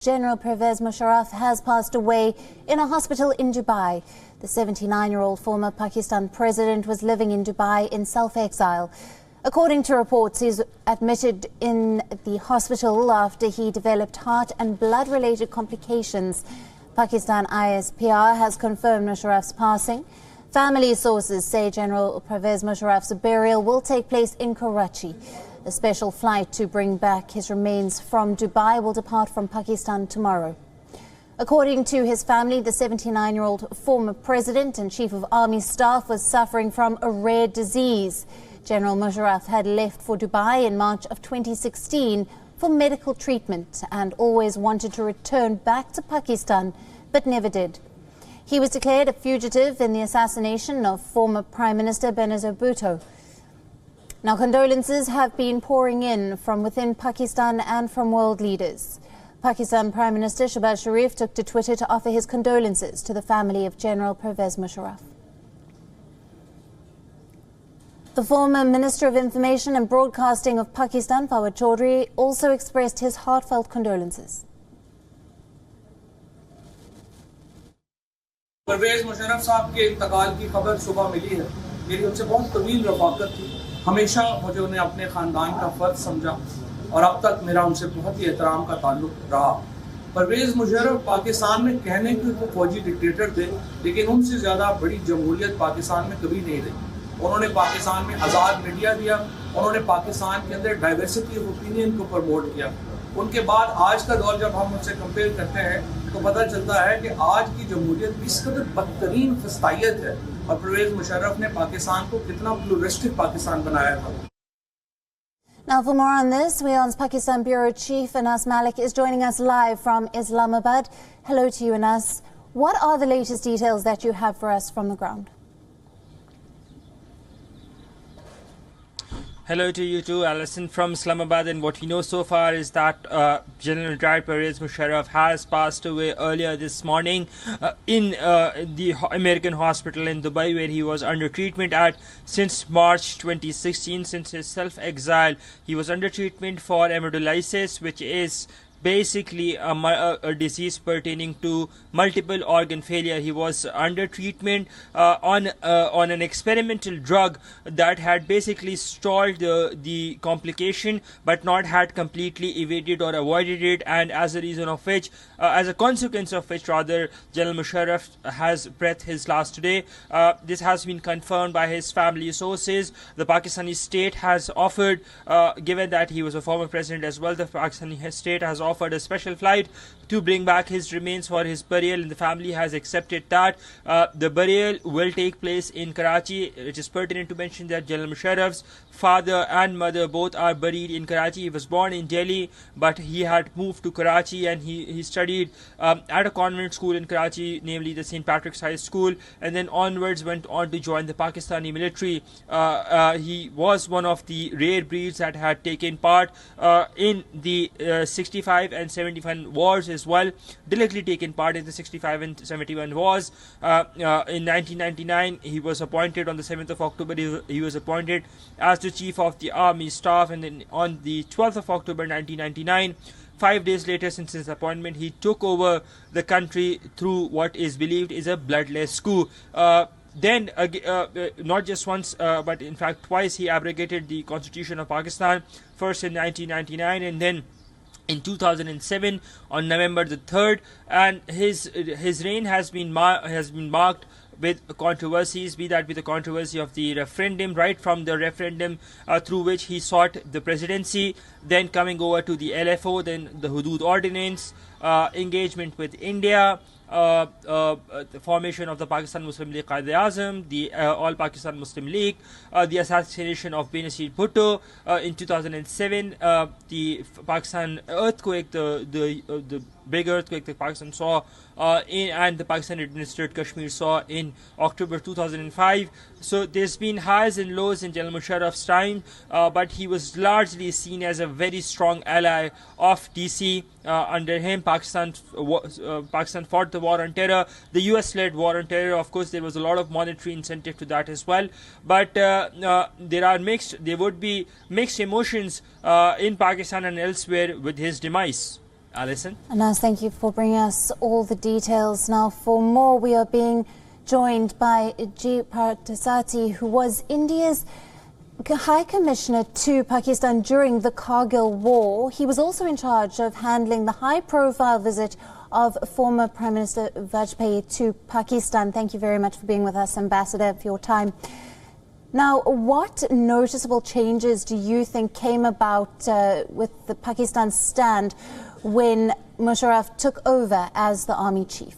General Pervez Musharraf has passed away in a hospital in Dubai. The 79-year-old former Pakistan president was living in Dubai in self-exile. According to reports, he's admitted in the hospital after he developed heart and blood-related complications. Pakistan ISPR has confirmed Musharraf's passing. Family sources say General Pervez Musharraf's burial will take place in Karachi. A special flight to bring back his remains from Dubai will depart from Pakistan tomorrow. According to his family, the 79-year-old former president and chief of army staff was suffering from a rare disease. General Musharraf had left for Dubai in March of 2016 for medical treatment and always wanted to return back to Pakistan, but never did. He was declared a fugitive in the assassination of former Prime Minister Benazir Bhutto. Now, condolences have been pouring in from within Pakistan and from world leaders. Pakistan Prime Minister Shehbaz Sharif took to Twitter to offer his condolences to the family of General Pervez Musharraf. The former Minister of Information and Broadcasting of Pakistan, Fawad Chaudhry, also expressed his heartfelt condolences. Parvez Musharraf साहब के इंतकाल की खबर सुबह मिली है। मेरी उनसे बहुत तवील रफ़ाकत थी। हमेशा मुझे उन्हें अपने ख़ानदान का फ़र्द समझा और अब तक मेरा उनसे बहुत ही एहतराम का ताल्लुक रहा। परवेज मुशर्रफ पाकिस्तान में कहने के तो फौजी डिक्टेटर थे, लेकिन उनसे ज़्यादा बड़ी जमहूरियत पाकिस्तान में कभी नहीं रही। उन्होंने पाकिस्तान में आज़ाद मीडिया दिया, उन्होंने पाकिस्तान के अंदर डाइवर्सिटी ऑफ ओपिनियन को प्रमोट किया। उनके बाद आज का दौर जब हम उनसे कंपेयर करते हैं तो पता चलता है कि आज की जमहूरियत किस कदर बदतरीन फस्तायत है और परवेज मुशर्रफ ने पाकिस्तान को कितना प्लूरिस्टिक पाकिस्तान बनाया था। Now, for more on this, WION's Pakistan Bureau Chief Anas Malik is joining us live from Islamabad. Hello to you, Anas. What are the latest details that you have for us from the ground? Hello to you too, Alison, from Islamabad. And what we know so far is that General Retd Pervez Musharraf has passed away earlier this morning in the American hospital in Dubai, where he was under treatment at since March 2016, since his self-exile. He was under treatment for amyloidosis, which is basically a disease pertaining to multiple organ failure. He was under treatment on an experimental drug that had basically stalled the complication but not had completely evaded or avoided it, and as a consequence of which rather, General Musharraf has breathed his last today. This has been confirmed by his family sources. The Pakistani state has offered, given that he was a former president as well, the Pakistani state has offered a special flight to bring back his remains for his burial, and the family has accepted that. The burial will take place in Karachi. It is pertinent to mention that General Musharraf's father and mother both are buried in Karachi. He was born in Delhi, but he had moved to Karachi and he studied at a convent school in Karachi, namely the St. Patrick's High School, and then onwards went on to join the Pakistani military. He was one of the rare breeds that had taken part in the 65 and 71 wars as well, directly taken part in the 65 and 71 wars. In 1999, he was appointed on the 7th of October, he was appointed as the chief of the army staff, and then on the 12th of October 1999, 5 days later since his appointment, he took over the country through what is believed is a bloodless coup. Then, not just once, but in fact twice, he abrogated the Constitution of Pakistan, first in 1999 and then in 2007 on November the 3rd, and his reign has been marked with controversies, be that with the controversy of the referendum, right from the referendum through which he sought the presidency, then coming over to the LFO, then the Hudud Ordinance, engagement with India, the formation of the Pakistan Muslim League Quaid-e-Azam, the All Pakistan Muslim League, the assassination of Benazir Bhutto in 2007, the Pakistan earthquake, the big earthquake that Pakistan saw and the Pakistan administered Kashmir saw in October 2005. So there's been highs and lows in General Musharraf's time, but he was largely seen as a very strong ally of DC. Under him, Pakistan fought the war on terror, the US-led war on terror. Of course, there was a lot of monetary incentive to that as well. But there would be mixed emotions in Pakistan and elsewhere with his demise. Alison? Anas, thank you for bringing us all the details. Now, for more, we are being joined by G. Parthasati, who was India's High Commissioner to Pakistan during the Kargil War. He was also in charge of handling the high-profile visit of former Prime Minister Vajpayee to Pakistan. Thank you very much for being with us, Ambassador, for your time. Now, what noticeable changes do you think came about with the Pakistan stand when Musharraf took over as the army chief?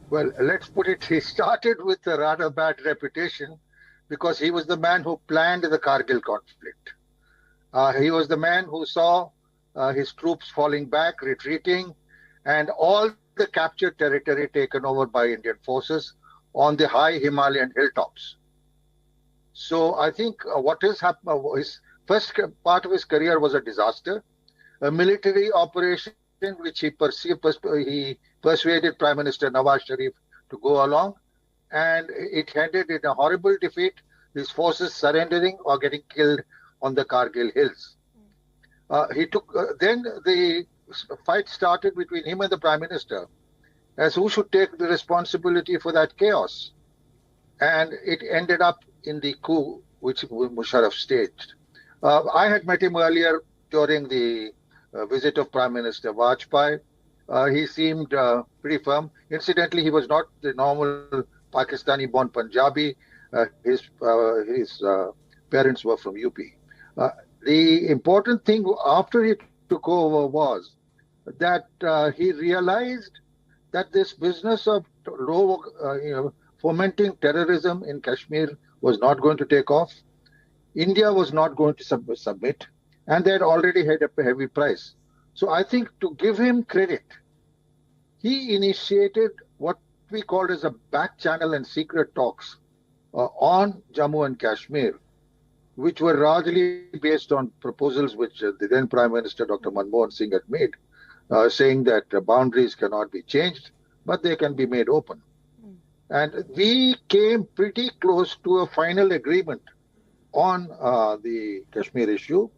Well, let's put it, he started with a rather bad reputation because he was the man who planned the Kargil conflict. He was the man who saw his troops falling back, retreating, and all the captured territory taken over by Indian forces on the high Himalayan hilltops. So I think what has happened, his first part of his career was a disaster, a military operation which he persuaded Prime Minister Nawaz Sharif to go along, and it ended in a horrible defeat, his forces surrendering or getting killed on the Kargil hills. Then the fight started between him and the Prime Minister as who should take the responsibility for that chaos. And it ended up in the coup which Musharraf staged. I had met him earlier during the visit of Prime Minister Vajpayee. He seemed pretty firm. Incidentally, he was not the normal Pakistani-born Punjabi. His parents were from UP. The important thing after he took over was that he realized that this business of fomenting terrorism in Kashmir was not going to take off. India was not going to submit, and they had already had a heavy price. So I think to give him credit, he initiated what we called as a back channel and secret talks on Jammu and Kashmir, which were largely based on proposals which the then Prime Minister Dr. Manmohan Singh had made, saying that boundaries cannot be changed, but they can be made open. And we came pretty close to a final agreement on the Kashmir issue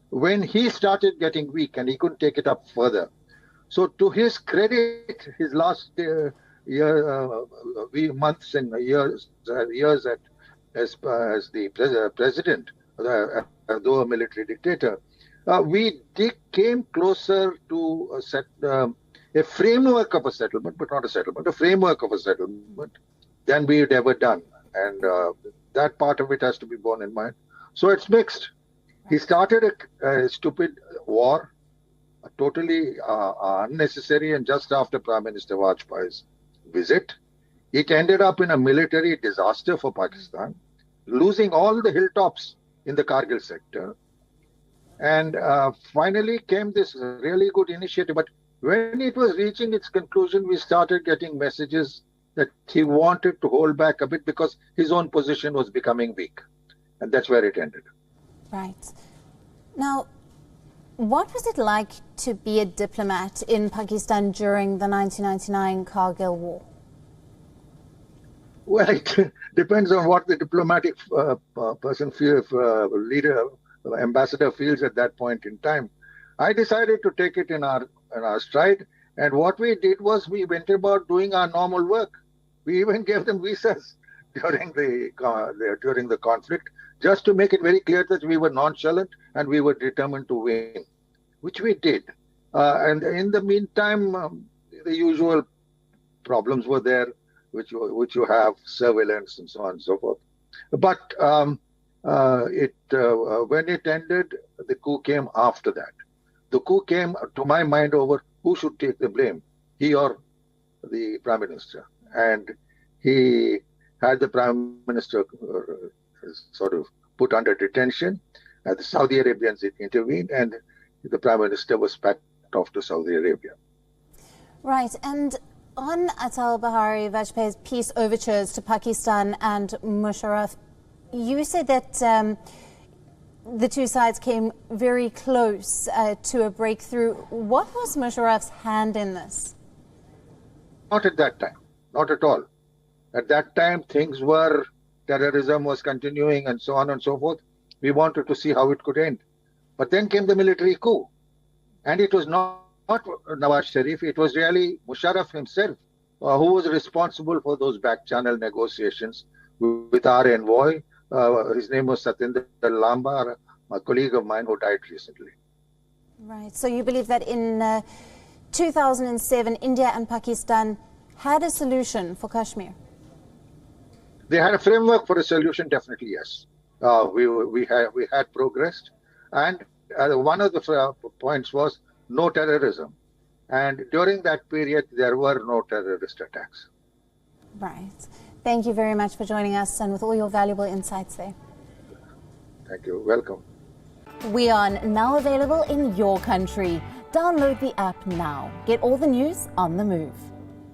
when he started getting weak and he couldn't take it up further. So to his credit, his last months and years as the president, though a military dictator, we came closer to a framework of a settlement, but not a settlement, a framework of a settlement than we had ever done. And that part of it has to be borne in mind. So it's mixed. He started a stupid war, totally unnecessary, and just after Prime Minister Vajpayee's visit. It ended up in a military disaster for Pakistan, losing all the hilltops in the Kargil sector. And finally came this really good initiative. But when it was reaching its conclusion, we started getting messages that he wanted to hold back a bit because his own position was becoming weak. And that's where it ended. Right. Now, what was it like to be a diplomat in Pakistan during the 1999 Kargil War? Well, it depends on what the diplomatic person feels, leader, ambassador feels at that point in time. I decided to take it in our stride, and what we did was we went about doing our normal work. We even gave them visas during the conflict, just to make it very clear that we were nonchalant and we were determined to win, which we did. And in the meantime, the usual problems were there, which you have, surveillance and so on and so forth. But when it ended, the coup came after that. The coup came, to my mind, over who should take the blame, he or the Prime Minister. And he had the Prime Minister sort of put under detention. The Saudi Arabians intervened, and the Prime Minister was packed off to Saudi Arabia. Right, and on Atal Bihari Vajpayee's peace overtures to Pakistan and Musharraf, you said that the two sides came very close to a breakthrough. What was Musharraf's hand in this? Not at that time, not at all. At that time, things were, terrorism was continuing and so on and so forth. We wanted to see how it could end. But then came the military coup. And it was not Nawaz Sharif, it was really Musharraf himself who was responsible for those back channel negotiations with our envoy. His name was Satinder Lamba, a colleague of mine who died recently. Right. So you believe that in 2007, India and Pakistan had a solution for Kashmir? They had a framework for a solution, definitely, yes. We had progressed. And one of the points was no terrorism. And during that period, there were no terrorist attacks. Right. Thank you very much for joining us and with all your valuable insights there. Thank you. Welcome. WION, now available in your country. Download the app now. Get all the news on the move.